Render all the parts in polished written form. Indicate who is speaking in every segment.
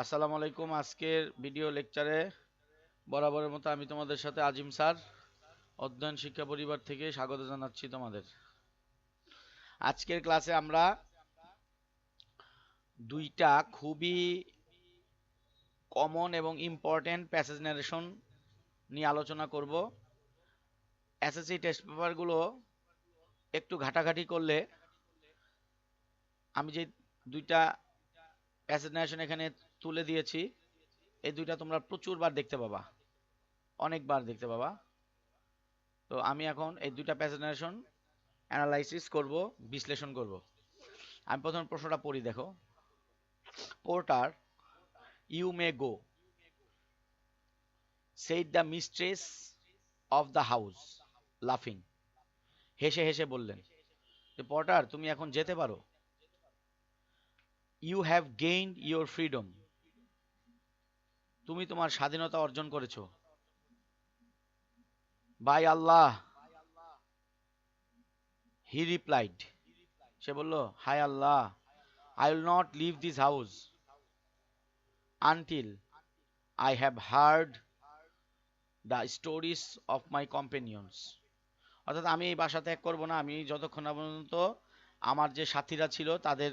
Speaker 1: আসসালামু আলাইকুম। আজকের ভিডিও লেকচারে বরাবরের মতো আমি তোমাদের সাথে আজিম স্যার অধ্যয়ন শিক্ষা পরিবার থেকে স্বাগত জানাচ্ছি তোমাদের। আজকের ক্লাসে আমরা দুইটা খুবই কমন এবং ইম্পর্টেন্ট প্যাসেজ ন্যারেশন নিয়ে আলোচনা করব। এসএসসি টেস্ট পেপারগুলো একটু ঘাটাঘাটি করলে আমি যে দুইটা প্যাসেজ ন্যারেশন এখানে তুলে দিয়েছি, এই দুইটা তোমরা প্রচুরবার দেখতে পাবা, অনেকবার দেখতে পাবা। তো আমি এখন এই দুইটা প্যাসেজ ন্যারেশন অ্যানালাইসিস করব, বিশ্লেষণ করব। আমি প্রথম প্রশ্নটা পড়ি, দেখো। Porter, you may go, said the mistress of the house, লাফিং। হেসে হেসে বললেন যে পর্টার, তুমি এখন যেতে পারো। You have gained your freedom, তুমি তোমার স্বাধীনতা অর্জন করেছো। বাই আল্লাহ, হি রিপ্লাইড, সে বলল, hi Allah, I will not leave this house until I have heard the stories of my companions. অর্থাৎ আমি এই বাসা ত্যাগ করবো না, আমি যতক্ষণ না পর্যন্ত আমার যে সাথীরা ছিল তাদের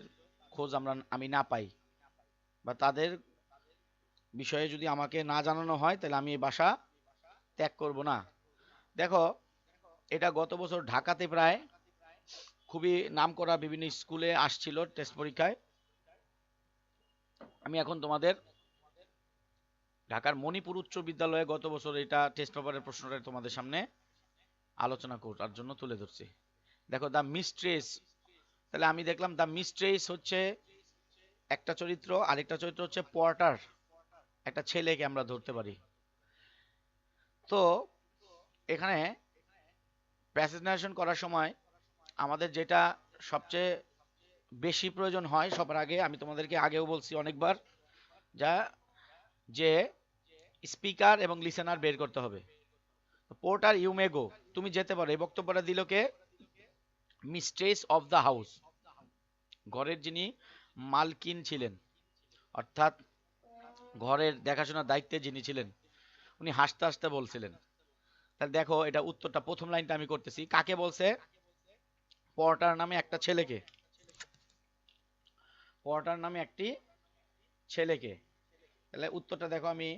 Speaker 1: খোঁজ আমি না পাই, বা তাদের বিষয়ে যদি আমাকে না জানানো হয়, তাহলে আমি এই বাসা ত্যাগ করব না। দেখো, এটা গত বছর ঢাকাতে প্রায় খুবই নামকরা বিভিন্ন স্কুলে আসছিল টেস্ট পরীক্ষায়। আমি এখন তোমাদের ঢাকার মণিপুর উচ্চ বিদ্যালয়ে গত বছর এটা টেস্ট পেপারের প্রশ্নটা তোমাদের সামনে আলোচনা করার জন্য তুলে ধরছি। দেখো, দ্য মিস্ট্রেস, তাহলে আমি দেখলাম দ্য মিস্ট্রেস হচ্ছে একটা চরিত্র, আরেকটা চরিত্র হচ্ছে পর্টার, একটা ছেলেকে আমরা ধরতে পারি। তো এখানে প্যাসেজ নারেশন করার সময় আমাদের যেটা সবচেয়ে বেশি প্রয়োজন হয়, সবার আগে আমি তোমাদেরকে আগেও বলছি অনেকবার, যা যে স্পিকার এবং লিসেনার বের করতে হবে। পোর্টার, ইউ মে গো, তুমি যেতে পারো, এই বক্তব্যটা দিল কে? মিস্ট্রেস অফ দ্য হাউস, ঘরের যিনি মালকিন ছিলেন, অর্থাৎ ঘরের দেখাশোনার দায়িত্বে যিনি ছিলেন, উনি হাসতে হাসতে বলছিলেন। তাহলে দেখো, এটা উত্তরটা প্রথম লাইনটা আমি করতেছি। কাকে বলছে? পর্টার নামে একটা ছেলেকে, পর্টার নামে একটি ছেলেকে। তাহলে উত্তরটা দেখো, আমি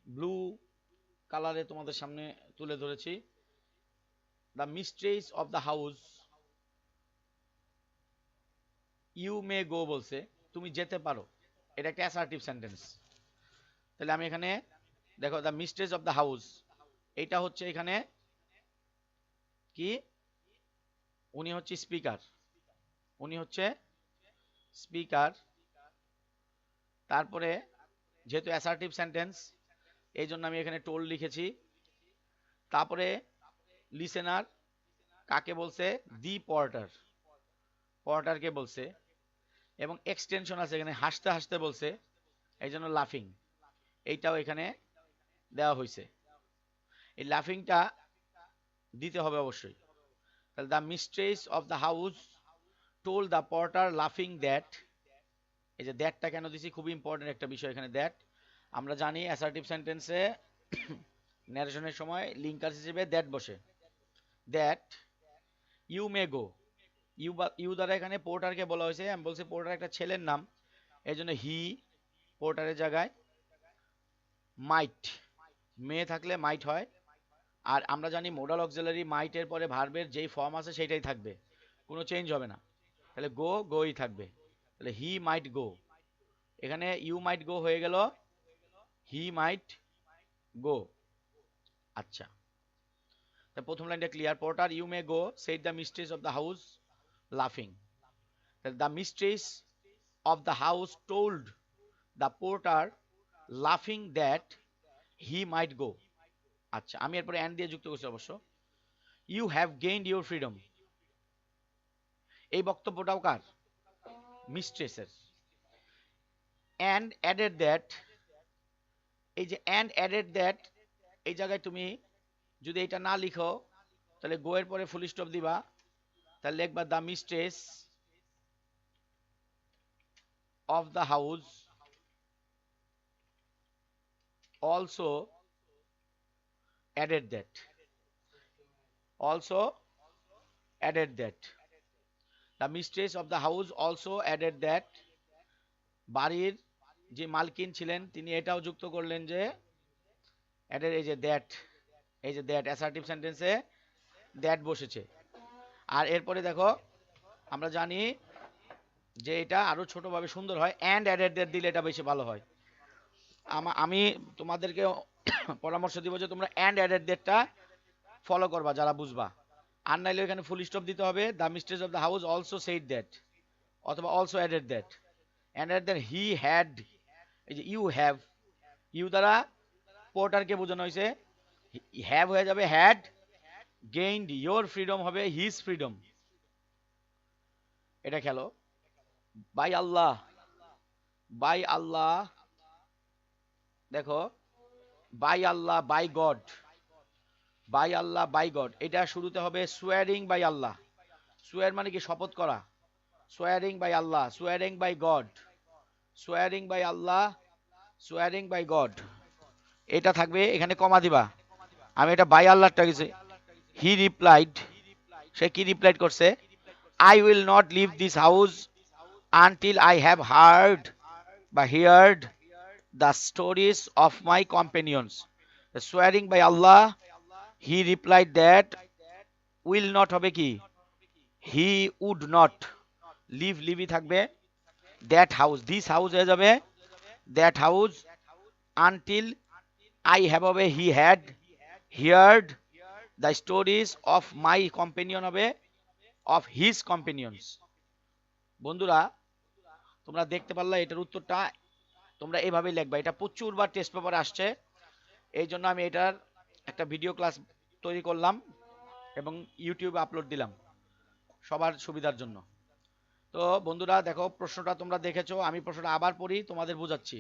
Speaker 1: ব্লু কালারে তোমাদের সামনে তুলে ধরেছি। The mistress of the house, you may go বলছে, তুমি যেতে পারো, এটা একটা অ্যাসার্টিভ সেন্টেন্স। তাহলে আমি এখানে দেখো, the mistress of the house, এটা হচ্ছে এখানে কি? উনি হচ্ছে স্পিকার, উনি হচ্ছে স্পিকার। তারপরে যেহেতু অ্যাসার্টিভ সেন্টেন্স, এই জন্য আমি এখানে টোল লিখেছি। তারপরে লিসেনার কাকে বলছে? দি পর্টার, পর্টারকে বলছে। এবং এক্সটেনশন আছে এখানে, হাসতে হাসতে বলছে, এই জন্য লাফিং, এইটাও এখানে দেওয়া হয়েছে। এই লাফিংটা দিতে হবে অবশ্যই। তাহলে the mistress of the house told the porter লাফিং দ্যাট, এই যে দ্যাটটা কেন দিছি, খুবই ইম্পর্টেন্ট একটা বিষয় এখানে। দ্যাট আমরা জানি অ্যাসার্টিভ সেন্টেন্সে ন্যারেশনের সময় লিঙ্কার হিসেবে দ্যাট বসে। That you may go, you দ্বারা এখানে পোর্টারকে বলা হয়েছে। আমি বলছি পোর্টার একটা ছেলের নাম, এই জন্য হি পোর্টারের জায়গায় মাইট, মেয়ে থাকলে মাইট হয়। আর আমরা জানি মোডাল অক্সিলারি মাইটের পরে ভার্বের যেই ফর্ম আছে সেটাই থাকবে, কোনো চেঞ্জ হবে না। তাহলে গো, গোই থাকবে। তাহলে হি মাইট গো, এখানে ইউ মাইট গো হয়ে গেল হি মাইট গো। আচ্ছা, তা প্রথম লাইনটা clear. Porter, you may go, said the mistress of the house লাফিং। The mistress of the house told the porter লাফিং দ্যাট হি মাইট গো। আচ্ছা, আমি এরপরে অ্যান্ড দিয়ে যুক্ত করছি অবশ্য। You have gained your freedom, এই বক্তব্যটাও কার? মিস্ট্রেসের। অ্যান্ড অ্যাডেড দ্যাট, এই যে অ্যান্ড অ্যাডেড দ্যাট, এই জায়গায় তুমি যদি এটা না লিখো, তাহলে গো এর পরে ফুল স্টপ দিবা, তাহলে লিখবা the mistress of the house also added that, also added that, the mistress of the house also added that, বাড়ির যে মালকিন ছিলেন তিনি এটাও যুক্ত করলেন যে added, এই যে that, এই যে that অ্যাসার্টিভ সেন্টেন্সে that বসেছে। আর এরপরে দেখো আমরা জানি যে এটা আরো ছোটভাবে সুন্দর হয়, and added that দিলে এটা বেশি ভালো হয়। আমি তোমাদেরকে পরামর্শ দিব যে তোমরা and added that-টা ফলো করবা যারা বুঝবা, আর নাইলে এখানে ফুল স্টপ দিতে হবে, the mistress of the house also said that, অথবা also added that, and at that he had, এই যে ইউ হ্যাভ, ইউ দ্বারা পোর্টারকে বোঝানো হয়েছে, হ্যাভ হয়ে যাবে হ্যাড, গেইনড ইয়োর ফ্রিডম হবে হিজ ফ্রিডম। এটা খেলো, বাই আল্লাহ, বাই আল্লাহ, দেখো by Allah, by God, by Allah, by God, এটা শুরুতে হবে সোয়ারিং বাই আল্লাহ, সোয়ার মানে কি শপথ করা, swearing by Allah, swearing by God, swearing by Allah, swearing by God, এটা থাকবে এখানে কমা দিবা। আমি এটা বাই আল্লাহটা গেছি, হি রিপ্লাইড, সে কি রিপ্লাইড করছে, I will not leave this house until I have heard বা heard the stories of my companions, swearing by Allah, he replied that, will not হবে কি, হি উড নট, লিভ লিভই থাকবে, দ্যাট হাউস, দিস হাউস হয়ে যাবে that house, until I have হবে he had, heard the stories of my companion হবে of his companions. বন্ধুরা তোমরা দেখতে পারলা এটার উত্তরটা তোমরা এভাবেই লিখবা, এটা প্রচুরবার টেস্ট পেপারে আসছে, এই জন্য আমি এটার একটা ভিডিও ক্লাস তৈরি করলাম এবং ইউটিউবে আপলোড দিলাম সবার সুবিধার জন্য। তো বন্ধুরা দেখো প্রশ্নটা তোমরা দেখেছো, আমি প্রশ্নটা আবার পড়ি তোমাদের বোঝাচ্ছি।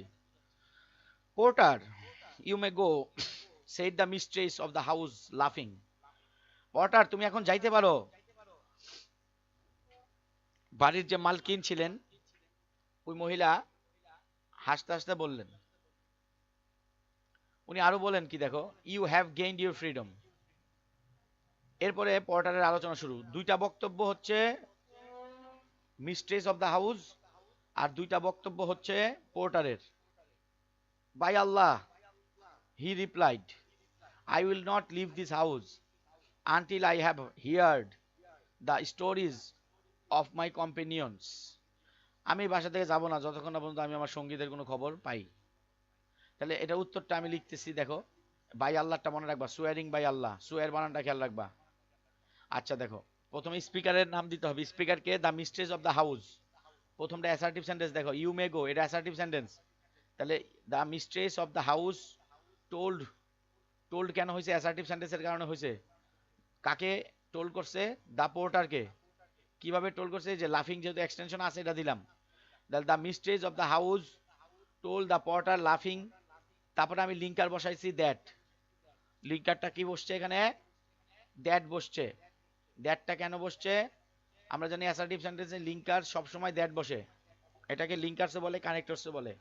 Speaker 1: Porter, you may go, said the mistress of the house laughing. Porter তুমি এখন যাইতে পারো, বাড়ির যে মালকিন ছিলেন ওই মহিলা হাসতে হাসতে বললেন। উনি আরো বলেন কি দেখো, you have gained your freedom. এরপরে পর্টারের আলোচনা শুরু, দুইটা বক্তব্য হচ্ছে মিস্ট্রেস অফ দ্য হাউস আর দুইটা বক্তব্য হচ্ছে পোর্টারের। By Allah, he replied, I will not leave this house until I have heard the stories of my companions. আমি বাসা থেকে যাব না যতক্ষণ না পর্যন্ত আমি আমার সঙ্গীদের কোনো খবর পাই। তাহলে এটা উত্তরটা আমি লিখতেছি দেখো, বাই আল্লাহটা মনে রাখবা, সুয়ারিং বাই আল্লাহ, সুয়ার বানানটা খেয়াল রাখবা। আচ্ছা দেখো প্রথমে স্পিকারের নাম দিতে হবে, স্পিকারকে the mistress of the house, প্রথমটা অ্যাসার্টিভ সেন্টেন্স, দেখো ইউ মে গো এটা অ্যাসার্টিভ সেন্টেন্স, তাহলে the mistress of the house told, told কেন হয়েছে অ্যাসার্টিভ সেন্টেন্সের কারণে হয়েছে, কাকে টোল্ড করছে, দা পোর্টারকে, কিভাবে টোল্ড করছে, যে লাফিং যেহেতু এক্সটেনশন আছে এটা দিলাম, the mistress of the house told the porter লাফিং, তারপরে আমি লিঙ্কার বসাইছি দ্যাট, লিঙ্কারটা কি বসছে এখানে, দ্যাট বসছে, দ্যাটটা কেন বসছে, আমরা জানি অ্যাসার্টিভ সেন্টেন্সে লিঙ্কার সবসময় দ্যাট বসে, এটাকে লিঙ্কার্সে বলে, কানেক্টরসে বলে,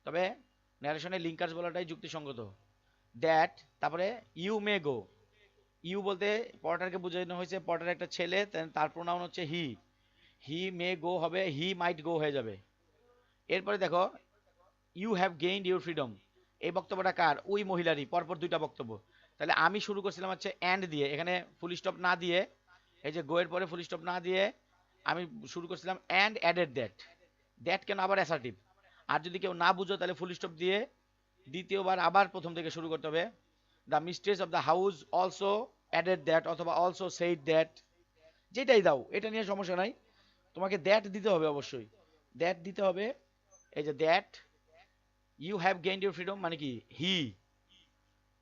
Speaker 1: তবে ন্যারেশনে লিঙ্কার্স বলাটাই যুক্তিসঙ্গত। দ্যাট, তারপরে ইউ মে গো, ইউ বলতে পর্টারকে বোঝানো হয়েছে, পর্টার একটা ছেলে, তার প্রোনাউন হচ্ছে হি, হি মে গো হবে হি মাইট গো হয়ে যাবে। এরপরে দেখো you have gained your freedom, এই বক্তব্যটা কার, ওই মহিলারই, পরপর দুইটা বক্তব্য। তাহলে আমি শুরু করছিলাম হচ্ছে অ্যান্ড দিয়ে, এখানে ফুল স্টপ না দিয়ে, এই যে গো এর পরে ফুল স্টপ না দিয়ে আমি শুরু করছিলাম অ্যান্ড অ্যাডেড দ্যাট, দ্যাট কেন আবার অ্যাসার্টিভ, আর যদি কেউ না বুঝো তাহলে ফুল স্টপ দিয়ে দ্বিতীয়বার আবার প্রথম থেকে শুরু করতে হবে, the mistress of the house also added that অথবা অলসো সেইড দ্যাট, যেটাই দাও এটা নিয়ে সমস্যা নাই, তোমাকে দ্যাট দিতে হবে অবশ্যই, দ্যাট দিতে হবে। এই যে that, you have gained your freedom মানে কি, হি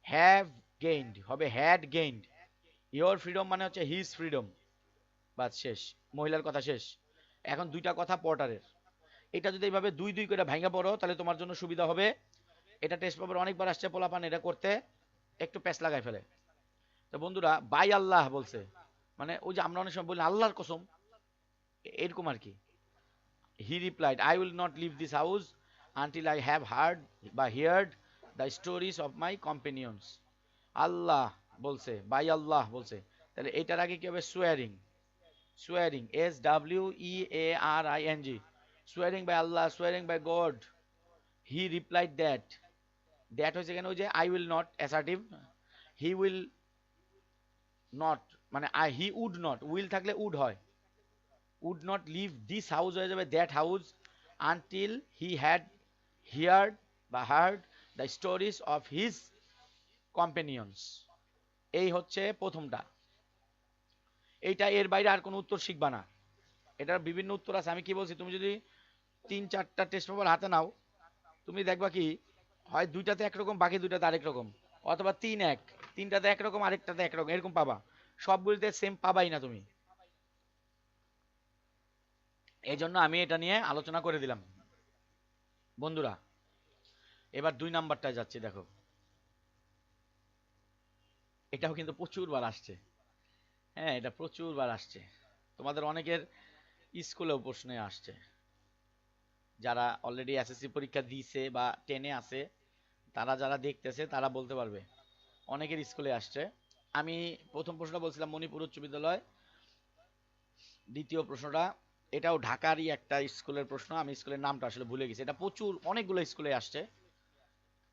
Speaker 1: হ্যাভ গেইনড হবে হ্যাড গেইনড, ইউর ফ্রিডম মানে হচ্ছে হিজ ফ্রিডম, বাস শেষ, মহিলার কথা শেষ। এখন দুইটা কথা পর্টারের, এটা যদি এইভাবে দুই দুই করে ভাঙা পড়ো তাহলে তোমার জন্য সুবিধা হবে, এটা টেস্ট পেপার অনেকবার আসছে, পোলাপান এটা করতে একটু প্যাচ লাগাই ফেলে। তো বন্ধুরা বাই আল্লাহ বলছে, মানে ওই যে আমরা অনেক সময় বলি আল্লাহর কসম, এরকম আর কি। He replied, I will not leave this house until I have heard বা heard the stories of my companions. Allah বলছে, বাই আল্লাহ বলছে, তাহলে এটার আগে কি হবে? Swearing. Swearing, SWEARING, swearing by Allah, swearing by God. He replied that, that হয়েছে কেন? ওই যে I will not, assertive. He will not মানে হি উড নট, উইল থাকলে উড হয়, would not leave this house হয়ে যাবে that house until he had heard বা heard the stories of his companions. এই হচ্ছে প্রথমটা। এইটা, এর বাইরে আর কোনো উত্তর শিখবা না। এটার বিভিন্ন উত্তর আছে। আমি কি বলছি, তুমি যদি 3-4টা টেস্ট পেপার হাতে নাও, তুমি দেখবা কি হয় দুইটাতে একরকম, বাকি দুইটাতে আরেক রকম, অথবা 3-1, তিনটাতে একরকম আরেকটাতে একরকম, এরকম পাবা। সবগুলিতে সেম পাবাই না তুমি। এই জন্য আমি এটা নিয়ে আলোচনা করে দিলাম বন্ধুরা। এবার 2 নাম্বারটায় যাচ্ছি। দেখো, এটাও কিন্তু প্রচুর বার আসছে। হ্যাঁ, এটা প্রচুর বার আসছে, তোমাদের অনেকের স্কুলেও প্রশ্নে আসছে। যারা অলরেডি এসএসসি পরীক্ষা দিয়েছে বা 10-এ আছে, তারা যারা দেখতেছে তারা বলতে পারবে। অনেকের স্কুলে আসছে। আমি প্রথম প্রশ্নটা বলছিলাম মণিপুর উচ্চ বিদ্যালয়, দ্বিতীয় প্রশ্নটা এটাও ঢাকারই একটা স্কুলের প্রশ্ন। আমি স্কুলের নামটা আসলে ভুলে গেছি, এটা প্রচুর অনেকগুলো স্কুলে আসছে,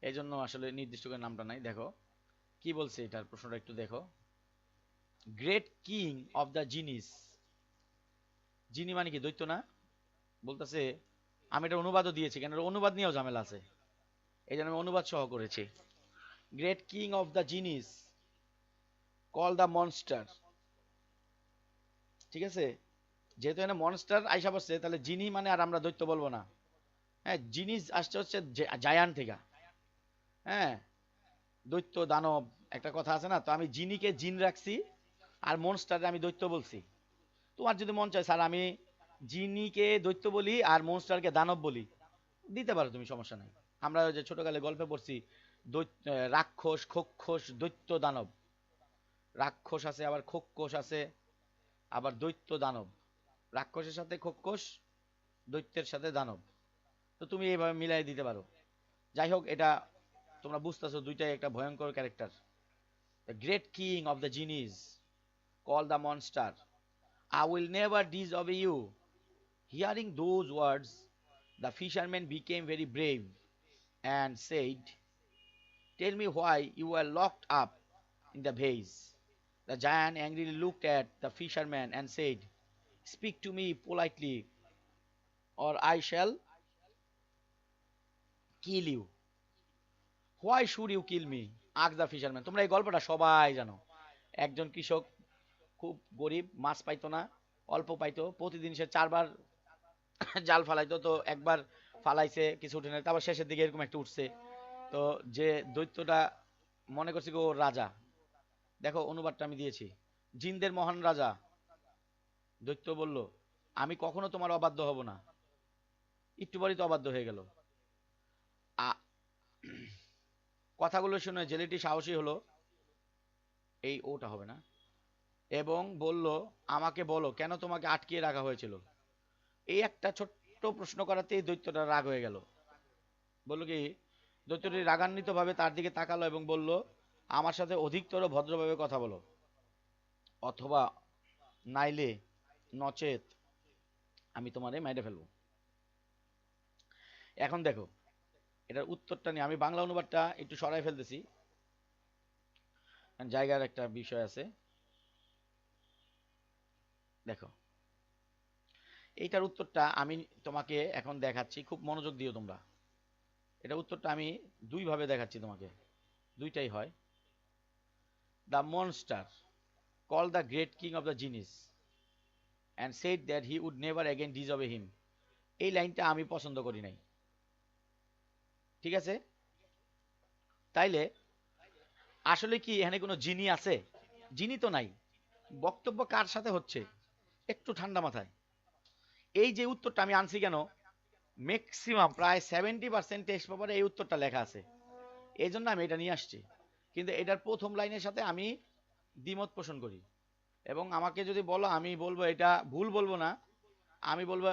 Speaker 1: এই জন্য আসলে নির্দিষ্ট করে নামটা নাই। দেখো কি বলছে এটার প্রশ্নটা, একটু দেখো। গ্রেট কিং অফ দ্য জিনিস, জিনি মানে কি? দৈত্য না? বলতেছে, আমি এটা অনুবাদও দিয়েছি, কেন অনুবাদ নিয়েও ঝামেলা আছে, এই জন্য আমি অনুবাদ সহ করেছি। গ্রেট কিং অফ দ্য জিনিস কল দ্য মনস্টার। ঠিক আছে, যেহেতু এখানে মনস্টার আইসা পড়ছে, তাহলে জিনি মানে আর আমরা দৈত্য বলবো না। হ্যাঁ, জিনিস আসছে হচ্ছে জায়ান্ট থেকে। হ্যাঁ, দৈত্য দানব একটা কথা আছে না, তো আমি জিনিকে জিন রাখছি আর মনস্টারে আমি দৈত্য বলছি। তোমার যদি মন চায় স্যার আমি জিনিকে দৈত্য বলি আর মনস্টারকে দানব বলি, দিতে পারো তুমি, সমস্যা নাই। আমরা ওই যে ছোটকালে গল্পে পড়ছি, রাক্ষস, খক্ষস, দৈত্য, দানব। রাক্ষস আছে, আবার খক্ষস আছে, আবার দৈত্য, দানব। রাক্ষসের সাথে খক্ষস, দৈত্যের সাথে দানব। তো তুমি এইভাবে মিলাই দিতে পারো। যাই হোক, এটা তোমরা বুঝতেছো দুইটাই একটা ভয়ঙ্কর character. The great king of the জিনিস call the monster, I will never disobey you. Hearing those words, the fisherman became very brave and said, tell me why you were locked up in the vase. The giant angrily looked at the fisherman and said, speak to me politely, or I shall kill you. Why should you kill me? asked the fisherman. তোমরা এই গল্পটা সবাই জানো। একজন কৃষক, খুব গরিব, মাছ পাইতো না, অল্প পাইতো, প্রতিদিন সে 4 বার জাল ফালাইতো। তো একবার ফালাইছে, কিছু উঠে নাই, তারপর শেষের দিকে এরকম একটা উঠছে। তো যে দৈত্যটা মনে করছে কি ও রাজা। দেখো অনুবাদটা আমি দিয়েছি, জিনদের মহান রাজা। দৈত্য বলল, আমি কখনো তোমার অবাধ্য হব না। একটু পরেই তো অবাধ্য হয়ে গেল। কথাগুলো শুনে জেলেটি সাহসী হলো, এই ওটা হবে না, এবং বলল, আমাকে বলো কেন তোমাকে আটকিয়ে রাখা হয়েছিল। এই একটা ছোট্ট প্রশ্ন করাতেই দৈত্যটা রাগ হয়ে গেল। বলল কি, দৈত্যটি রাগান্বিত ভাবে তার দিকে তাকালো এবং বলল, আমার সাথে অধিকতর ভদ্রভাবে কথা বলো, অথবা নাইলে নচেত আমি তোমারে মেরে ফেলবো। এখন দেখো এটার উত্তরটা নিয়ে আমি বাংলা অনুবাদটা একটু সরাই ফেলতেছি, জায়গার একটা বিষয় আছে। দেখো এইটার উত্তরটা আমি তোমাকে এখন দেখাচ্ছি, খুব মনোযোগ দিও তোমরা। এটা উত্তরটা আমি দুইভাবে দেখাচ্ছি তোমাকে, দুইটাই হয়। The monster call the great king of the genies and said that he would never again disobey him. এই লাইনটা আমি পছন্দ করি নাই। ঠিক আছে, তাইলে আসলে কি এখানে কোনো জিনি আছে? জিনি তো নাই। বক্তব্য কার সাথে হচ্ছে, একটু ঠান্ডা মাথায়। এই যে উত্তরটা আমি আনছি কেন, ম্যাক্সিমাম প্রায় 70% টেক্সট পেপারে এই উত্তরটা লেখা আছে, এই জন্য আমি এটা নিয়ে আসছি। কিন্তু এটার প্রথম লাইনের সাথে আমি দ্বিমত পোষণ করি, এবং আমাকে যদি বলো আমি বলবো এটা ভুল বলবো না, আমি বলবো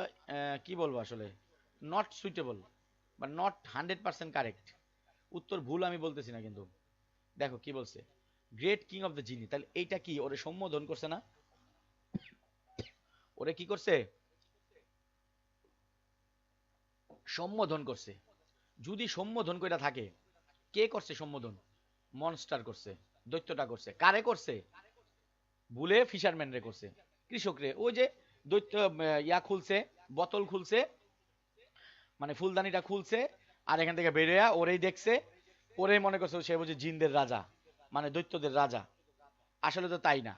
Speaker 1: কি বলবো আসলে, নট সুইটেবল বা নট 100% কারেক্ট। উত্তর ভুল আমি বলতেছি না কিন্তু। দেখো কি বলছে, গ্রেট কিং অফ দ্য জিনি, তাহলে এইটা কি ওরে সম্বোধন করছে না? ওরে কি করছে? সম্বোধন করছে। যদি সম্বোধন কইরা থাকে, কে করছে সম্বোধন? মনস্টার করছে, দৈত্যটা করছে। কারে করছে? ভুলে ফিশারম্যান রে করছে, কৃষক রে। ওই যে দৈত্য ইয়া খুলছে, বোতল খুলছে, মানে ফুলদানিটা খুলছে, আর এখান থেকে বেরিয়ে ওরেই দেখছে, ওরেই মনে করছে সে বুঝি জিনদের রাজা, মানে দৈত্যদের রাজা। আসলে তো তাই না।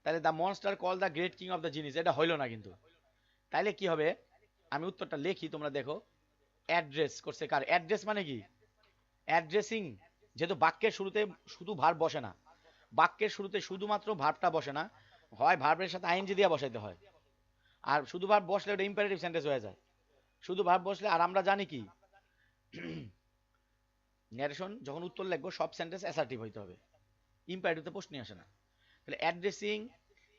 Speaker 1: তাহলে the monster call the great king of the জিনিস, এটা হইলো না কিন্তু। তাইলে কি হবে? আমি উত্তরটা লিখি, তোমরা দেখো। অ্যাড্রেস করছে কার? অ্যাড্রেস মানে কি? অ্যাড্রেসিং। যেহেতু বাক্যের শুরুতে শুধু ভার্ব বসে না, বাক্যের শুরুতে শুধুমাত্র ভার্বটা বসে না, হয় ভার্বের সাথে আইএনজি দিয়ে বসাইতে হয়। আর শুধু ভার্ব বসলে ওটা ইম্পারেটিভ সেন্টেন্স হয়ে যায়। শুধু ভার্ব বসলে, আর আমরা জানি কি, ন্যারেশন যখন উত্তর লিখবো সব সেন্টেন্স অ্যাসার্টিভ হইতে হবে, ইম্পারেটিভতে প্রশ্নই আসে না। তাহলে অ্যাড্রেসিং,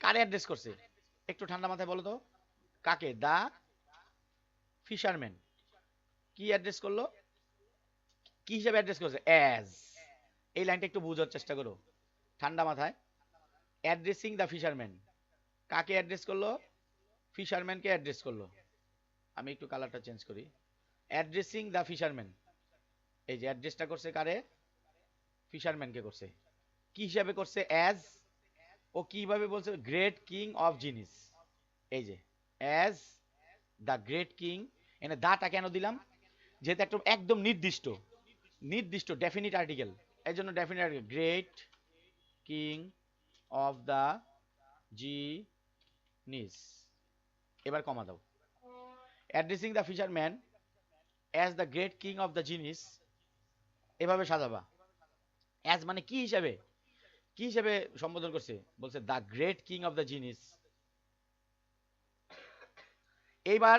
Speaker 1: কারে অ্যাড্রেস করছে? একটু ঠান্ডা মাথায় বলো তো, কাকে? দা ফিশারম্যান। কি অ্যাড্রেস করলো? কি হিসাবে অ্যাড্রেস করছে? অ্যাজ। এই লাইনটা একটু বোঝার চেষ্টা করো ঠান্ডা মাথায়। অ্যাড্রেসিং দ্য ফিশারম্যান, কাকে অ্যাড্রেস করলো? ফিশারম্যানকে অ্যাড্রেস করলো। আমি একটু কালারটা চেঞ্জ করি। অ্যাড্রেসিং দ্য ফিশারম্যান, এই যে অ্যাড্রেসটা করছে কারে? ফিশারম্যানকে করছে। কি হিসাবে করছে? অ্যাজ। ও কিভাবে বলছে? গ্রেট কিং অফ জিনিস। এই যে অ্যাজ দ্য গ্রেট কিং। এনে দাটা কেন দিলাম? যেহেতু একটা একদম নির্দিষ্ট, নির্দিষ্ট ডেফিনিট আর্টিকেল, এই জন্য definite article, great king of the জিনিস। এবার কমা দাও। Addressing the fisherman as the great king of the জিনিস, এভাবে সাজাবা। অ্যাজ মানে কি হিসাবে? কি হিসাবে সম্বোধন করছে? বলছে the great king of the জিনিস। এইবার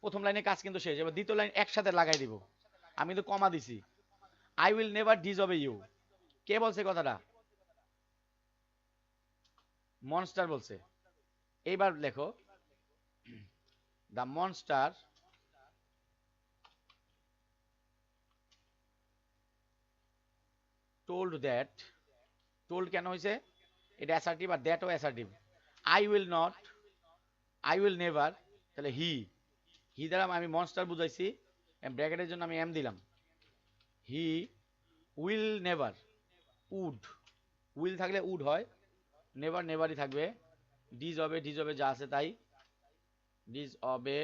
Speaker 1: প্রথম লাইনে কাজ কিন্তু শেষ, এবার দ্বিতীয় লাইন একসাথে লাগাই দিব। আমি তো কমা দিছি। I will never disobey you, কে বলছে কথাটা? মনস্টার বলছে। এইবার লেখো, the monster told that. Told কেন হয়েছে? এটা অ্যাসার্টিভ, আর দ্যাটও assertive. I will not, I will never, তাহলে হি, হি দ্বারা আমি মনস্টার বুঝাইছি, ব্র্যাকেটের জন্য আমি এম দিলাম। He will never, would, will থাকলে উড হয়, নেভার নেভারই থাকবে। ডিজ হবে, ডিজ হবে যা আছে তাই, ডিজ হবে।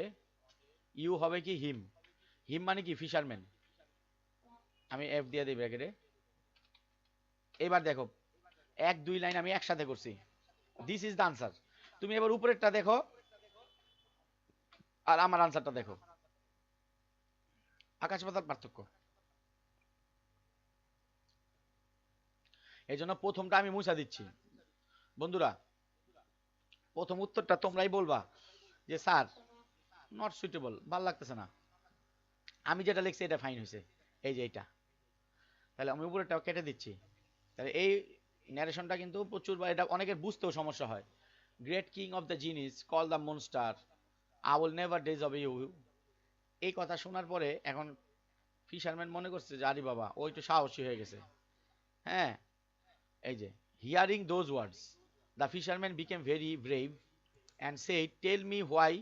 Speaker 1: ইউ হবে কি? হিম। হিম মানে কি? ফিশারম্যান। আমি এফ দিয়ে দিই ব্র্যাকেটে। এবার দেখো, এক দুই লাইন আমি একসাথে করছি। This is the answer. তুমি এবার উপরেরটা দেখো, আর আমার আনসারটা দেখো, আকাশ পাতাল পার্থক্য। এই জন্য প্রথমটা আমি মুছা দিচ্ছি। বন্ধুরা, প্রথম উত্তরটা তোমরাই বলবা যে স্যার নট সুইটেবল, ভাল লাগতেছে না। আমি যেটা লিখছি এটা ফাইন হয়েছে, এই যে এইটা। তাহলে আমি উপরেরটাও কেটে দিচ্ছি। তাহলে এই ন্যারেশনটা কিন্তু প্রচুর, এটা অনেকের বুঝতেও সমস্যা হয়। গ্রেট কিং অফ দ্য জিনিস call the monster, I will never days of you. এই কথা শোনার পরে এখন ফিশারম্যান মনে করছে যে আরে বাবা ও একটু সাহসী হয়ে গেছে। হ্যাঁ, এই যে hearing those words the fisherman became very brave and said tell me why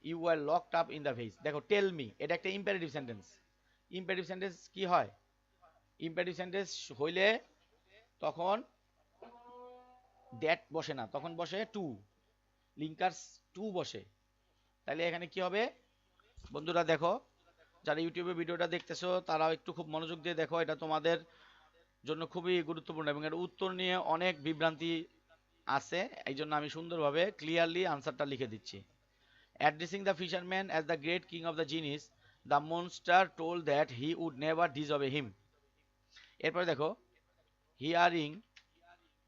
Speaker 1: you are locked up in the vase. দেখো টেল মি, এটা একটা ইম্পারেটিভ সেন্টেন্স। ইম্পারেটিভ সেন্টেন্স কি হয়? ইম্পারেটিভ সেন্টেন্স হইলে তখন দ্যাট বসে না, তখন বসে টু, লিঙ্কার্স টু বসে। তাহলে এখানে কি হবে? বন্ধুরা দেখো, যারা ইউটিউবে ভিডিওটা দেখতেছো তারাও একটু খুব মনোযোগ দিয়ে দেখো, এটা তোমাদের জন্য খুবই গুরুত্বপূর্ণ এবং এর উত্তর নিয়ে অনেক বিভ্রান্তি আছে। এই জন্য আমি সুন্দরভাবে ক্লিয়ারলি আনসারটা লিখে দিচ্ছি। Addressing the fisherman as the great king of the genies, the monster told that he would never disobey him. এরপরে দেখো, হিয়ারিং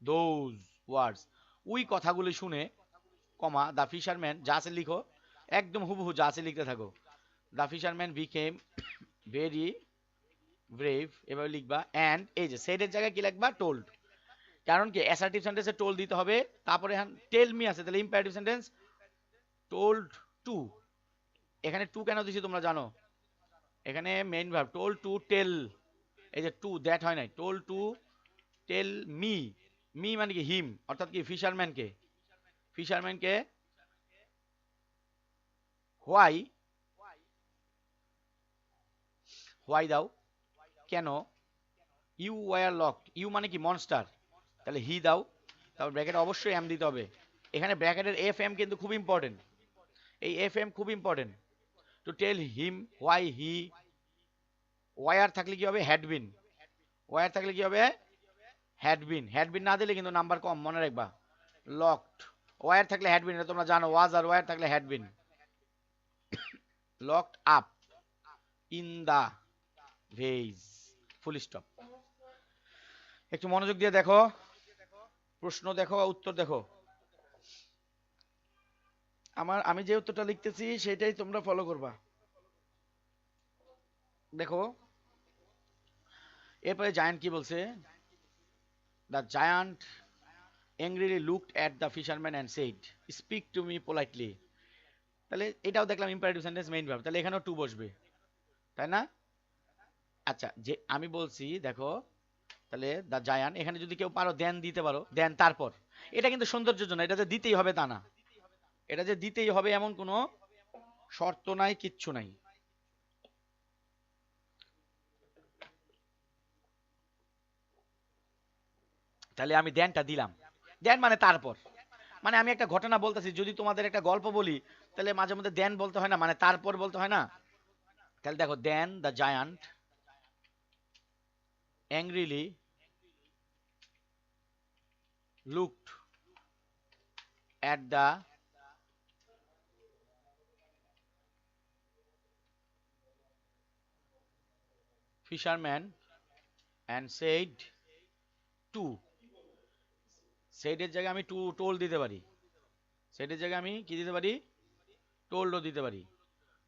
Speaker 1: দোজ ওয়ার্ডস, ওই কথাগুলি শুনে, কমা দ্য ফিশারম্যান, যা আছে লিখো, একদম হুবহু যা আছে লিখতে থাকো। The fisherman became very brave, এভাবে লিখবা। অ্যান্ড এই যে সেডের জায়গায় কি লিখবা? টোল্ড। কারণ কি অ্যাসার্টিভ সেন্টেন্সে টোল দিতে হবে, তারপরে টেল মি আছে, তাহলে ইম্পারেটিভ সেন্টেন্স টোল্ড টু। এখানে টু কেন দিছি তোমরা জানো? এখানে main verb told to tell, এই যে টু দ্যাট হয় নাই, told to tell me, me মানে কি হিম, অর্থাৎ কি ফিশারম্যানকে, ফিশারম্যানকে হোয়াই, হোয়াই দাও, কেন, ইউ ওয়ার লকড, ইউ মানে কি মনস্টার, তাহলে হি দাও, তারপর ব্র্যাকেটে অবশ্যই এম দিতে হবে। এখানে ব্র্যাকেটের এফ এম কিন্তু খুব ইম্পর্টেন্ট, এই এফ এম খুব important. To tell him why he, were থাকলে কি হবে হ্যাড বিন, ওয়ার থাকলে কি হবে হ্যাড বিন, হ্যাড বিন না দিলে কিন্তু নাম্বার কম, মনে রাখবা। লকড, ওয়ার থাকলে হ্যাড বিন, এটা তোমরা জানো, ওয়াজ আর ওয়ার থাকলে had been. Locked up in the vase, full stop. একটু মনোযোগ দিয়ে দেখো, প্রশ্ন দেখো, উত্তর দেখো। আমি যে উত্তরটা লিখতেছি সেটাই তোমরা ফলো করবা। দেখো এরপরে জায়ান্ট কি বলছে, the giant angrily looked at the fisherman and said, speak to me politely। তাহলে এটাও দেখলাম ইম্পারেটিভ সেন্টেন্স মেইন ভার্ব, তাহলে এখানেও টু বসবে, তাই না? আচ্ছা, যে আমি বলছি দেখো, তাহলে দ্য জায়ান্ট, এখানে যদি কেউ পারো দেন দিতে পারো, দেন তারপর, এটা কিন্তু সৌন্দর্যের জন্য, এটা যে দিতেই হবে তা না, এটা যে দিতেই হবে এমন কোনো শর্ত নাই, কিচ্ছু নাই। তাহলে আমি দেনটা দিলাম, দেন মানে তারপর, মানে আমি একটা ঘটনা বলতেছি, যদি তোমাদের একটা গল্প বলি তাহলে মাঝে মধ্যে দেন বলতে হয় না, মানে তারপর বলতে হয় না। তাহলে দেখো, then the giant angrily looked at the fisherman and said to, সেইডের জায়গায় আমি টু টোল দিতে পারি, সেইডের জায়গায় আমি কি দিতে পারি, টোল্ডও দিতে পারি।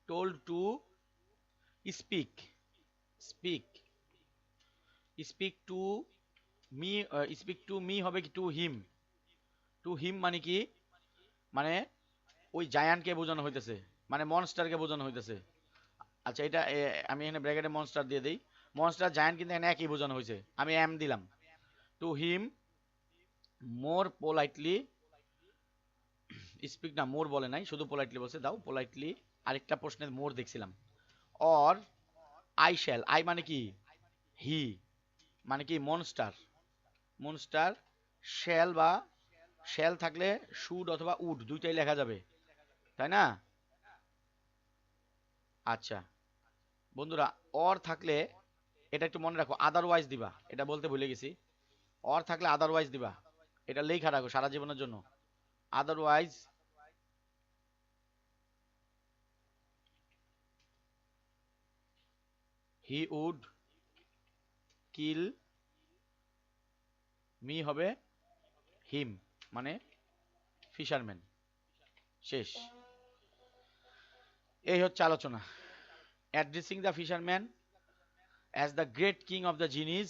Speaker 1: Told to speak, speak, speak to me, speak to me হবে কি টু হিম, টু হিম মানে কি, মানে ওই জায়ান্টকে বোঝানো হইতেছে, মানে মনস্টারকে বোঝানো হইতেছে। আচ্ছা এটা আমি এখানে ব্র্যাকেটে মনস্টার দিয়ে দিই, মনস্টার জায়ান্ট কিন্তু এখানে একই বোঝানো হয়েছে, আমি এম দিলাম। To him more politely speak, না মোর বলে নাই, শুধু পোলাইটলি বলছে, দাও পোলাইটলি। আরেকটা প্রশ্নের মোর দেখছিলাম, অর আই শ্যাল, আই মানে কি হি, মানে কি মনস্টার, মনস্টার, শ্যাল বা শ্যাল থাকলে শুড অথবা উড দুইটাই লেখা যাবে, তাই না? আচ্ছা বন্ধুরা, অর থাকলে এটা একটু মনে রাখো, আদারওয়াইজ দিবা, এটা বলতে ভুলে গেছি, অর থাকলে আদারওয়াইজ দিবা, এটা লেখা রাখো সারা জীবনের জন্য। Otherwise he would kill me হবে হিম, মানে ফিশারম্যান। শেষ, এই হচ্ছে আলোচনা। Addressing the fisherman as the great king of the genies,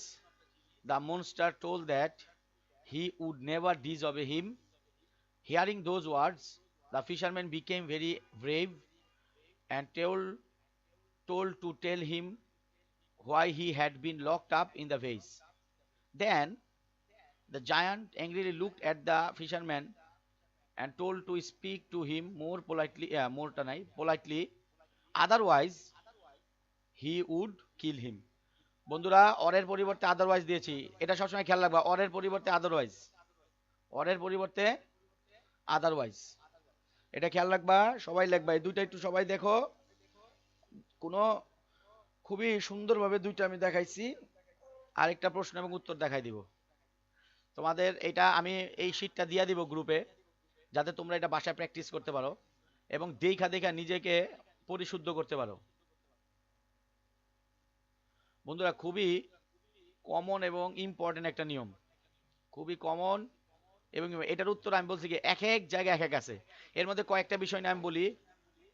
Speaker 1: the monster told that he would never disobey him. Hearing those words, the fisherman became very brave and told to tell him why he had been locked up in the vase. Then the giant angrily looked at the fisherman and told to speak to him more politely, politely, otherwise he would kill him. বন্ধুরা, অরের পরিবর্তে otherwise দিয়েছি, এটা সবসময় খেয়াল রাখবা, অরের পরিবর্তে otherwise, অরের পরিবর্তে otherwise, এটা খেয়াল রাখবা, সবাই লিখবা, এই দুইটা একটু সবাই দেখো, কোনো খুবই সুন্দরভাবে দুইটা আমি দেখাইছি, আরেকটা প্রশ্ন এবং উত্তর দেখাই দিব তোমাদের। এটা আমি এই শীটটা দিয়ে দিব গ্রুপে, যাতে তোমরা এটা বাসায় প্র্যাকটিস করতে পারো এবং দেখা দেখা নিজেকে পরিশুদ্ধ করতে পারো। বন্ধুরা, খুবই কমন এবং ইম্পর্টেন্ট একটা নিয়ম, খুবই কমন, এবং এটার উত্তর আমি বলছি কি এক এক জায়গায় এক এক আছে। এর মধ্যে কয়েকটা বিষয় নিয়ে আমি বলি,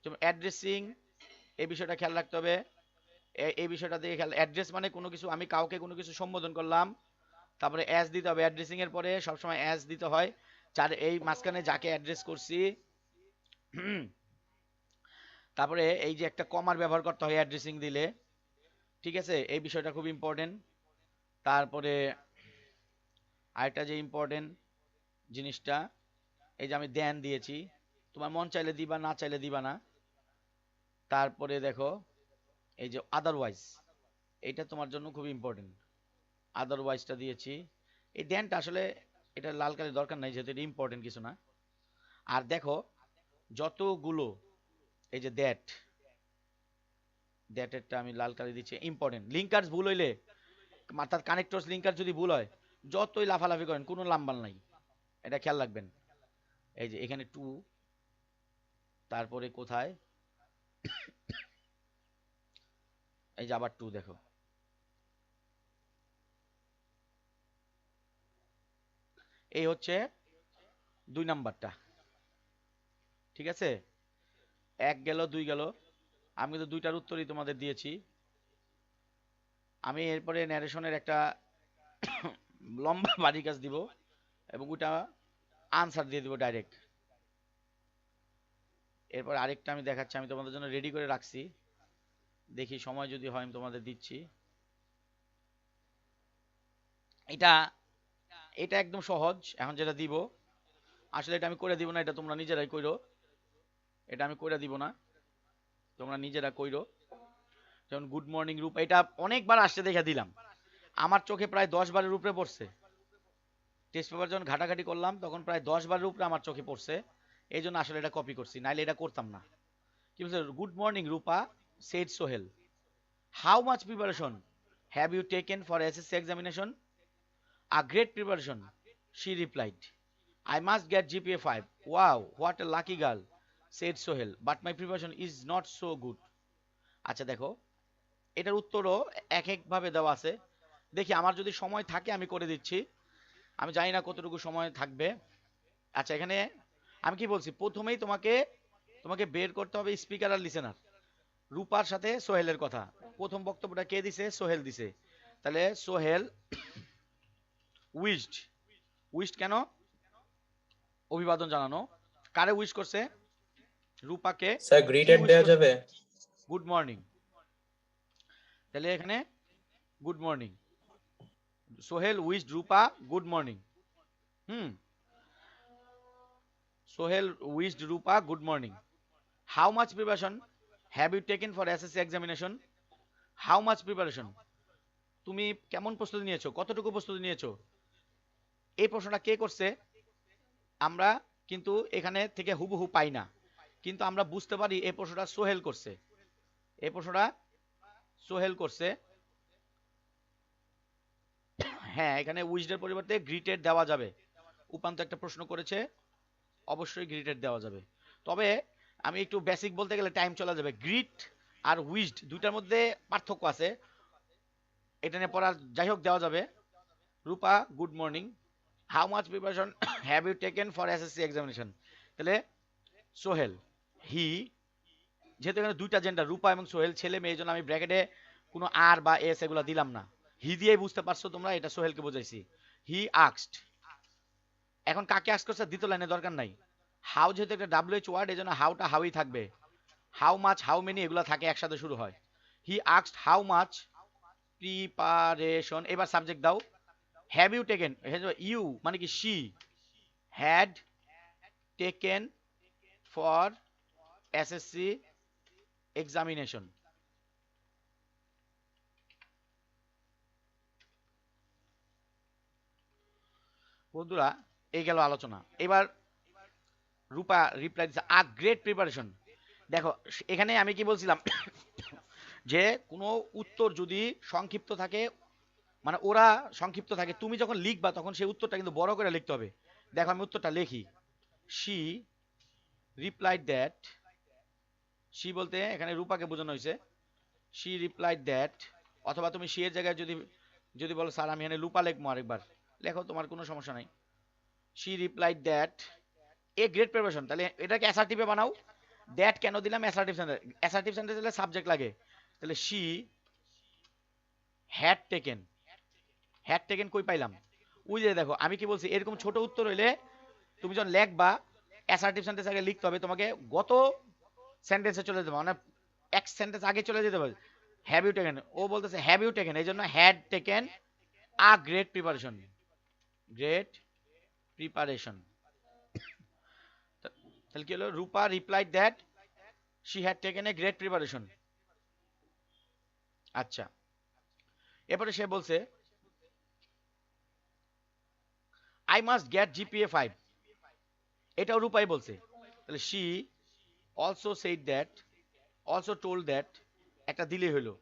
Speaker 1: যেমন অ্যাড্রেসিং, এই বিষয়টা খেয়াল রাখতে হবে, এই বিষয়টা দিয়ে খেয়াল, অ্যাড্রেস মানে কোনো কিছু, আমি কাউকে কোনো কিছু সম্বোধন করলাম, তারপরে অ্যাস দিতে হবে, অ্যাড্রেসিং এর পরে সবসময় অ্যাস দিতে হয়, যার এই মাঝখানে যাকে অ্যাড্রেস করছি, তারপরে এই যে একটা কমার ব্যবহার করতে হয় অ্যাড্রেসিং দিলে, ঠিক আছে, এই বিষয়টা খুব ইম্পর্টেন্ট। তারপরে আরেকটা যে ইম্পর্টেন্ট জিনিসটা, এই যে আমি দেন দিয়েছি, তোমার মন চাইলে দিবা, না চাইলে দিবা না। তারপরে দেখো এই যে আদারওয়াইজ, এটা তোমার জন্য খুব ইম্পর্টেন্ট। আদারওয়াইজটা দিয়েছি। এই দেনটা আসলে এটা লাল কালির দরকার নাই, যেহেতু এটা ইম্পর্টেন্ট কিছু না। আর দেখো যতগুলো, এই যে দ্যাটেরটা আমি লাল কালি দিচ্ছি, ইম্পর্টেন্ট। লিঙ্কার্স ভুল হইলে, অর্থাৎ কানেক্টরস লিঙ্কার যদি ভুল হয়, যতই লাফালাফি করেন কোনো লাম্বাল নাই, এটা খেয়াল রাখবেন। এই যে এখানে টু, তারপরে কোথায়, এই যে আবার টু, দেখো এই হচ্ছে 2 নাম্বারটা, ঠিক আছে। 1 গেল, 2 গেল, আমি কিন্তু 2টার উত্তরই তোমাদের দিয়েছি। আমি এরপরে ন্যারেশনের একটা লম্বা বাড়ি কাজ দিব, এবং ওটা আনসার দিয়ে দিব ডাইরেক্ট। এরপর আরেকটা আমি দেখাচ্ছি, আমি তোমাদের জন্য রেডি করে রাখছি, দেখি সময় যদি হয় আমি তোমাদের দিচ্ছি। এটা এটা একদম সহজ। এখন যেটা দিব, আসলে এটা আমি করে দিব না, এটা তোমরা নিজেরাই কইরো। এটা আমি করে দিব না, তোমরা নিজেরা কইরো। যেমন গুড মর্নিং রূপ, এটা অনেকবার আসছে দেখে দিলাম, আমার চোখে প্রায় 10 বারের উপরে পড়ছে। টেস্ট পেপার যখন ঘাটাঘাটি করলাম তখন প্রায় 10 বারের উপরে আমার চোখে পড়ছে, এই জন্য আসলে এটা কপি করছি, নাইলে এটা করতাম না। কি বলছে, good morning Rupa, said Sohel, how much preparation have you taken for SSC examination? A great preparation, she replied. I must get GPA 5. Wow, what a lucky girl, said Sohel. But my preparation is not so good. আচ্ছা দেখো, এটার উত্তরও এক এক ভাবে দেওয়া আছে। দেখি আমার যদি সময় থাকে আমি করে দিচ্ছি, আমি জানি না কতটুকু সময় থাকবে। আচ্ছা এখানে আমি কি বলছি, প্রথমেই তোমাকে তোমাকে বের করতে হবে স্পিকার আর লিসেনার। রূপার সাথে সোহেলের কথা, প্রথম বক্তব্যটা কে দিছে? সোহেল দিছে। তাহলে সোহেল উইশড, উইশড কেন? অভিবাদন জানানো। কারে উইশ করছে? রূপাকে।
Speaker 2: স্যার
Speaker 1: কি
Speaker 2: গ্রিটেড
Speaker 1: উইশ
Speaker 2: দেওয়া
Speaker 1: করছে?
Speaker 2: যাবে?
Speaker 1: Good morning. তাহলে এখানে good morning, Sohel wished Rupa good morning. Hmm, Sohel wished Rupa good morning. How much preparation have you taken for SSC examination? How much preparation, তুমি কেমন প্রস্তুতি নিয়েছো, কতটুকু প্রস্তুতি নিয়েছো? এই প্রশ্নটা কে করছে? আমরা কিন্তু এখানে থেকে হুবহু পাই না, কিন্তু আমরা বুঝতে পারি এই প্রশ্নটা সোহেল করছে। এই প্রশ্নটা সোহেল করছে। হ্যাঁ, এখানে উইজডের পরিবর্তে গ্রিটেড দেওয়া যাবে। উপান্ত একটা প্রশ্ন করেছে, অবশ্যই গ্রিটেড দেওয়া যাবে। তবে আমি একটু বেসিক বলতে গেলে টাইম চলে যাবে। গ্রিট আর উইজড দুইটার মধ্যে পার্থক্য আছে, এটা নিয়ে পড়া, যাই হোক দেওয়া যাবে। Rupa good morning, how much preparation have you taken for SSC examination? তাহলে সোহেল, হি, যেহেতু এখানে দুইটা জেন্ডার রূপা এবং সোহেল, ছেলে মেয়ে, এই জন্য আমি ব্র্যাকেটে কোনো আর বা এস এগুলো দিলাম না। হি দিয়েই বুঝতে পারছো তোমরা, এটা সোহেলকে বোঝাইছি। হি আস্কড, এখন কাকে আস্ক করছে দ্বিতীয় লাইনে দরকার নাই। হাউ যেহেতু একটা ডাব্লিউএইচ ওয়ার্ড, এই জন্য হাউটা হাউই থাকবে। হাউ মাচ, হাউ মেনি এগুলো থাকে একসাথে শুরু হয়। হি আস্কড হাউ মাচ প্রিপারেশন, এবার সাবজেক্ট দাও। হ্যাভ ইউ টেকেন, ইউ মানে কি she had taken for SSC examination. বন্ধুরা এই গেল আলোচনা। এবার রূপা রিপ্লাই দিচ্ছে আ গ্রেট প্রিপারেশন। দেখো এখানে আমি কি বলছিলাম, যে কোনো উত্তর যদি সংক্ষিপ্ত থাকে, মানে ওরা সংক্ষিপ্ত থাকে, তুমি যখন লিখবা তখন সেই উত্তরটা কিন্তু বড় করে লিখতে হবে। দেখো আমি উত্তরটা লিখি, শি রিপ্লাইড দ্যাট, শি বলতে এখানে রূপাকে বোঝানো হয়েছে। শি রিপ্লাইড দ্যাট, অথবা তুমি শি এর জায়গায় যদি যদি বলো স্যার আমি এখানে রূপা লিখবো আরেকবার, লেখো, তোমার কোনো সমস্যা নাই। She replied that a great preparation, তাহলে এটাকে অ্যাসার্টিভে বানাও। দ্যাট কেন দিলাম? অ্যাসার্টিভ সেন্টেন্স, অ্যাসার্টিভ সেন্টেন্স দিলে সাবজেক্ট লাগে। তাহলে she had taken, had taken কই পাইলাম? ওই যে দেখো আমি কি বলছি, এরকম ছোট উত্তর হইলে তুমি যখন লেখবা অ্যাসার্টিভ সেন্টেন্স আগে লিখতে হবে, তোমাকে গত সেন্টেন্সে চলে যেতে হবে, মানে এক সেন্টেন্স আগে চলে যেতে হবে। হ্যাভ ইউ টেকেন, ও বলতেছে হ্যাভ ইউ টেকেন, এই জন্য had taken a great preparation, great preparation. তাহলে কি হলো, Rupa replied that she had taken a great preparation. আচ্ছা, এরপরে সে বলছে আই মাস্ট গেট জিপিএ 5, এটাও রূপাই বলছে। তাহলে she also said that, also told that, একটা দিলেই হলো,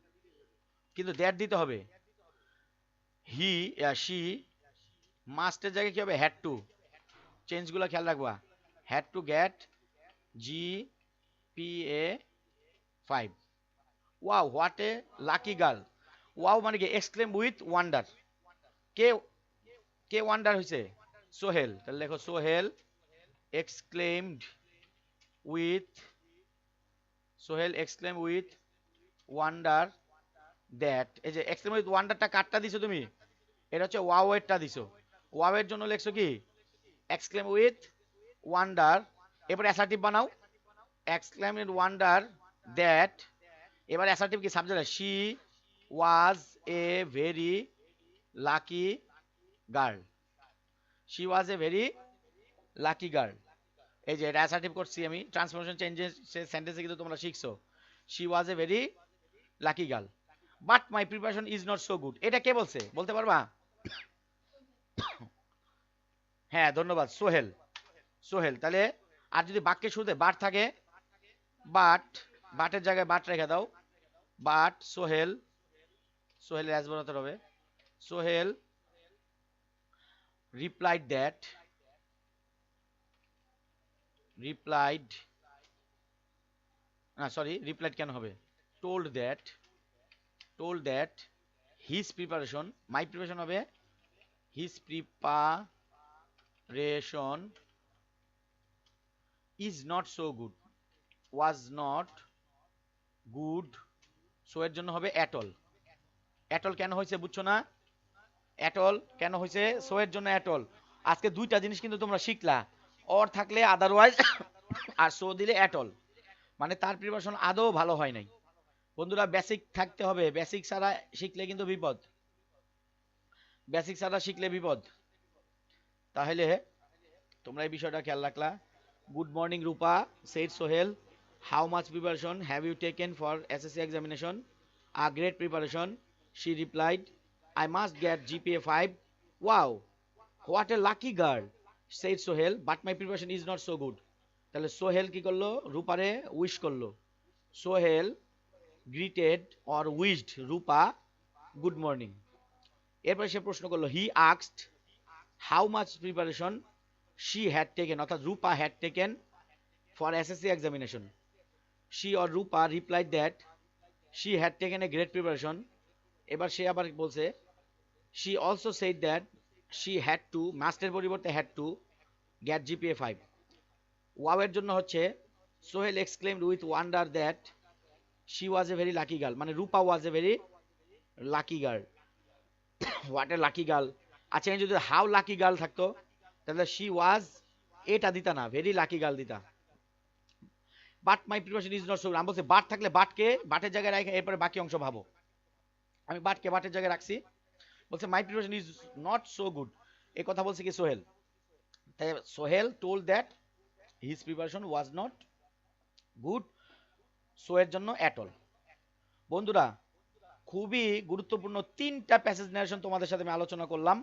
Speaker 1: কিন্তু দ্যাট দিতে হবে। হি শি মাস্টের জায়গায় কি হবে, হ্যাড টু, চেঞ্জগুলো খেয়াল রাখবা, had to get GPA 5। Wow what a lucky girl. Wow মানে কি, exclaim with wonder. K K wonder হয়েছে, সোহেল। তাহলে দেখো Sohel exclaimed with, Sohel exclaim with wonder that, এই যে এক্সক্লেম উইথ ওয়ান্ডারটা কাটটা দিছো তুমি, এটা হচ্ছে ওয়াও এরটা দিছো। ওয়াও এর জন্য লেখছো কি, এক্সক্লেম উইথ ওয়ান্ডার, এবার অ্যাসার্টিভ বানাও, এক্সক্লেম উইথ ওয়ান্ডার দ্যাট, এবার অ্যাসার্টিভ কি, subject, she was a very lucky girl, she was a very lucky girl. এই যে এটা অ্যাসার্টিভ করছি আমি, ট্রান্সফরমেশন চেঞ্জেস সেন্টেন্সে কিন্তু তোমরা শিখছো, she was a very lucky girl, but my preparation is not so good. এটা কে বলছে, বলতে পারবা? হ্যাঁ ধন্যবাদ, সোহেল। সোহেল। তাহলে আর যদি বাক্যের শুরুতে বাট থাকে, বাট, বাটের জায়গায় বাট রেখে দাও, বাট সোহেল, সোহেলের অ্যাজ বলতে হবে, সোহেল রিপ্লাইড দ্যাট, রিপ্লাইড, না সরি রিপ্লাইড কেন হবে, told that, told that his preparation, my preparation হবে his preparation is not so good, was not good, so এর জন্য হবে অ্যাটল। অ্যাটল কেন হয়েছে বুঝছো না, অ্যাটল কেন হয়েছে, সো এর জন্য অ্যাটল। আজকে দুইটা জিনিস কিন্তু তোমরা শিখলা, অর থাকলে আদারওয়াইজ, আর সো দিলে অ্যাটল, মানে তার প্রিপারেশন আদৌ ভালো হয় নাই। বন্ধুরা বেসিক থাকতে হবে, বেসিক ছাড়া শিখলে কিন্তু বিপদ, বেসিক ছাড়া শিখলে বিপদ। তাহলে তোমরা এই বিষয়টা খেয়াল রাখলা। Good morning Rupa, said Sohel, how much preparation have you taken for SSC examination, a great preparation, she replied I must get GPA 5, wow what a lucky girl, said Sohel, but my preparation is not so good. তাহলে সোহেল কি করলো, রূপারে wish করলো, Sohel greeted or wished Rupa good morning. এরপরে সে প্রশ্ন করলো, he asked how much preparation she had taken, অর্থাৎ রূপা had taken for SSC examination, she or Rupa replied that she had taken a great preparation. এবার সে আবার বলছে, she also said that she had to, মাস্টের পরিবর্তে had to get GPA 5। Wow এর জন্য হচ্ছে Sohel exclaimed with wonder that she was a very lucky girl, মানে Rupa was a very lucky girl, what a lucky girl. আচ্ছা যদি how lucky girl থাকতো, তাহলে শি ওয়াজ, এটা দিতা না, ভেরি লাকি গার্ল দিতা। But my preparation is not so, আমি বলছি বাট থাকলে বাটকে বাটের জায়গায় রাখে, এরপরে বাকি অংশ ভাবো। আমি বাটকে বাটের জায়গায় রাখছি, বলছে my preparation is not so good, এই কথা বলছে কি সোহেল। তাই Sohel told that his preparation was not good, so এর জন্য অ্যাট অল। বন্ধুরা খুবই গুরুত্বপূর্ণ তিনটা প্যাসেজ নারেশন তোমাদের সাথে আমি আলোচনা করলাম।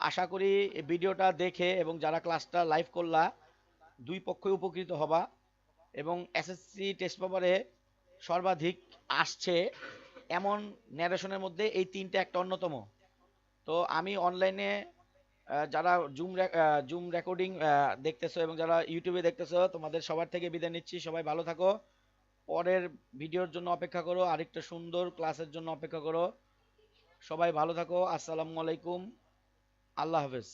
Speaker 1: আশা করি এই ভিডিওটা দেখে এবং যারা ক্লাসটা লাইভ করলা দুই পক্ষই উপকৃত হবা, এবং এসএসসি টেস্ট পেপারে সর্বাধিক আসছে এমন ন্যারেশনের মধ্যে এই তিনটা একটা অন্যতম। তো আমি অনলাইনে যারা জুম রেকর্ডিং দেখতেছো এবং যারা ইউটিউবে দেখতেছো, তোমাদের সবার থেকে বিদায় নিচ্ছি। সবাই ভালো থাকো, পরের ভিডিওর জন্য অপেক্ষা করো, আরেকটা সুন্দর ক্লাসের জন্য অপেক্ষা করো। সবাই ভালো থাকো, আসসালামু আলাইকুম, আল্লাহ হাফেজ।